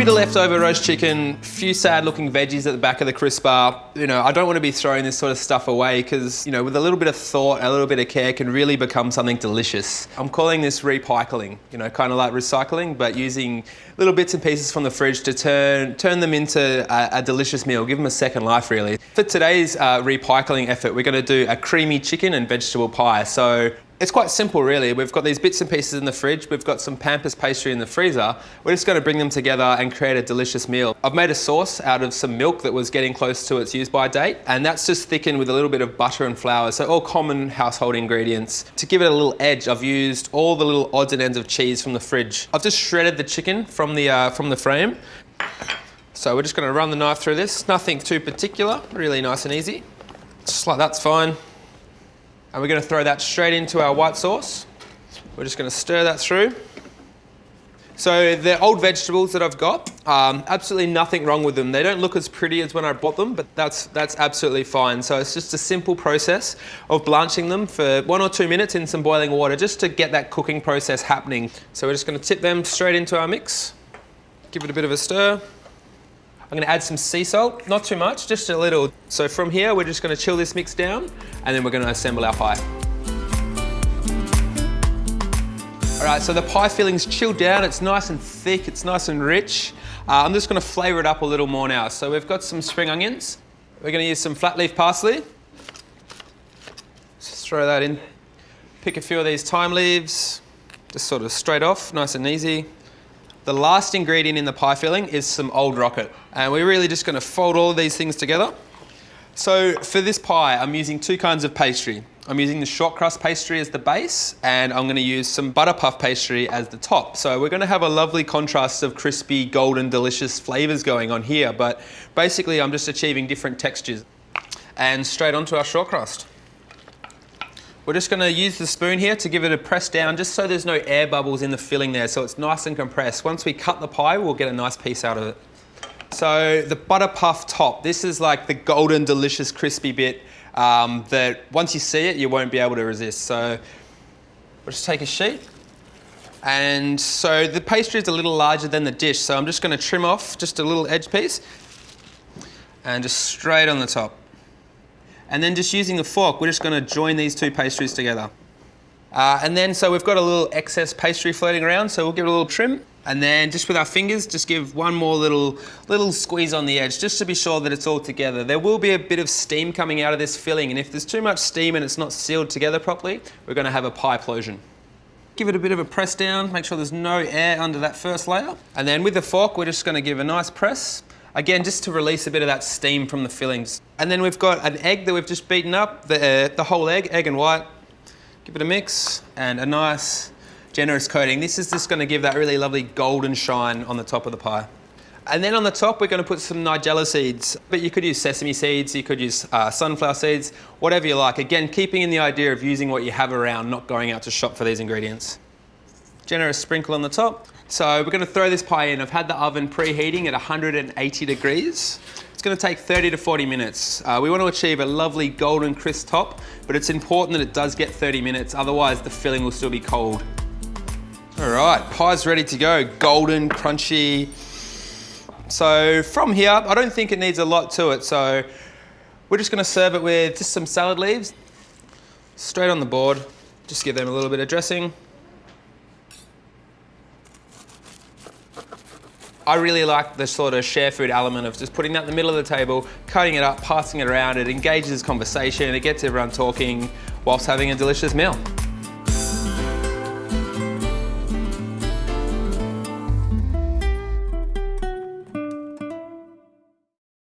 Bit of leftover roast chicken, few sad looking veggies at the back of the crisp bar. You know, I don't want to be throwing this sort of stuff away because, you know, with a little bit of thought, a little bit of care can really become something delicious. I'm calling this recycling, you know, kind of like recycling, but using little bits and pieces from the fridge to turn them into a delicious meal, give them a second life really. For today's recycling effort, we're going to do a creamy chicken and vegetable pie. So it's quite simple really. We've got these bits and pieces in the fridge, we've got some Pampas pastry in the freezer. We're just going to bring them together and create a delicious meal. I've made a sauce out of some milk that was getting close to its use by date, and that's just thickened with a little bit of butter and flour, so all common household ingredients. To give it a little edge, I've used all the little odds and ends of cheese from the fridge. I've just shredded the chicken from the frame. So we're just going to run the knife through this, nothing too particular, really nice and easy. Just like that's fine. And we're going to throw that straight into our white sauce. We're just going to stir that through. So the old vegetables that I've got, absolutely nothing wrong with them. They don't look as pretty as when I bought them, but that's absolutely fine. So it's just a simple process of blanching them for 1 or 2 minutes in some boiling water just to get that cooking process happening. So we're just going to tip them straight into our mix. Give it a bit of a stir. I'm going to add some sea salt, not too much, just a little. So from here, we're just going to chill this mix down and then we're going to assemble our pie. All right, so the pie filling's chilled down. It's nice and thick, it's nice and rich. I'm just going to flavour it up a little more now. So we've got some spring onions. We're going to use some flat leaf parsley. Just throw that in. Pick a few of these thyme leaves, just sort of straight off, nice and easy. The last ingredient in the pie filling is some old rocket. And we're really just going to fold all of these things together. So for this pie, I'm using 2 kinds of pastry. I'm using the short crust pastry as the base, and I'm going to use some butter puff pastry as the top. So we're going to have a lovely contrast of crispy, golden, delicious flavours going on here, but basically I'm just achieving different textures. And straight onto our short crust. We're just going to use the spoon here to give it a press down just so there's no air bubbles in the filling there, so it's nice and compressed. Once we cut the pie, we'll get a nice piece out of it. So the butter puff top, this is like the golden, delicious, crispy bit that once you see it, you won't be able to resist. So we'll just take a sheet. And so the pastry is a little larger than the dish, so I'm just going to trim off just a little edge piece and just straight on the top. And then just using the fork, we're just going to join these 2 pastries together. And then, so we've got a little excess pastry floating around, so we'll give it a little trim. And then just with our fingers, just give one more little squeeze on the edge, just to be sure that it's all together. There will be a bit of steam coming out of this filling, and if there's too much steam and it's not sealed together properly, we're going to have a pie plosion. Give it a bit of a press down, make sure there's no air under that first layer. And then with the fork, we're just going to give a nice press. Again, just to release a bit of that steam from the fillings. And then we've got an egg that we've just beaten up, the whole egg and white. Give it a mix and a nice, generous coating. This is just going to give that really lovely golden shine on the top of the pie. And then on the top, we're going to put some nigella seeds, but you could use sesame seeds, you could use sunflower seeds, whatever you like. Again, keeping in the idea of using what you have around, not going out to shop for these ingredients. Generous sprinkle on the top. So we're going to throw this pie in. I've had the oven preheating at 180 degrees. It's going to take 30 to 40 minutes. We want to achieve a lovely golden crisp top, but it's important that it does get 30 minutes, otherwise the filling will still be cold. All right, pie's ready to go. Golden, crunchy. So from here, I don't think it needs a lot to it, so we're just going to serve it with just some salad leaves. Straight on the board, just give them a little bit of dressing. I really like the sort of share food element of just putting that in the middle of the table, cutting it up, passing it around. It engages conversation, it gets everyone talking whilst having a delicious meal.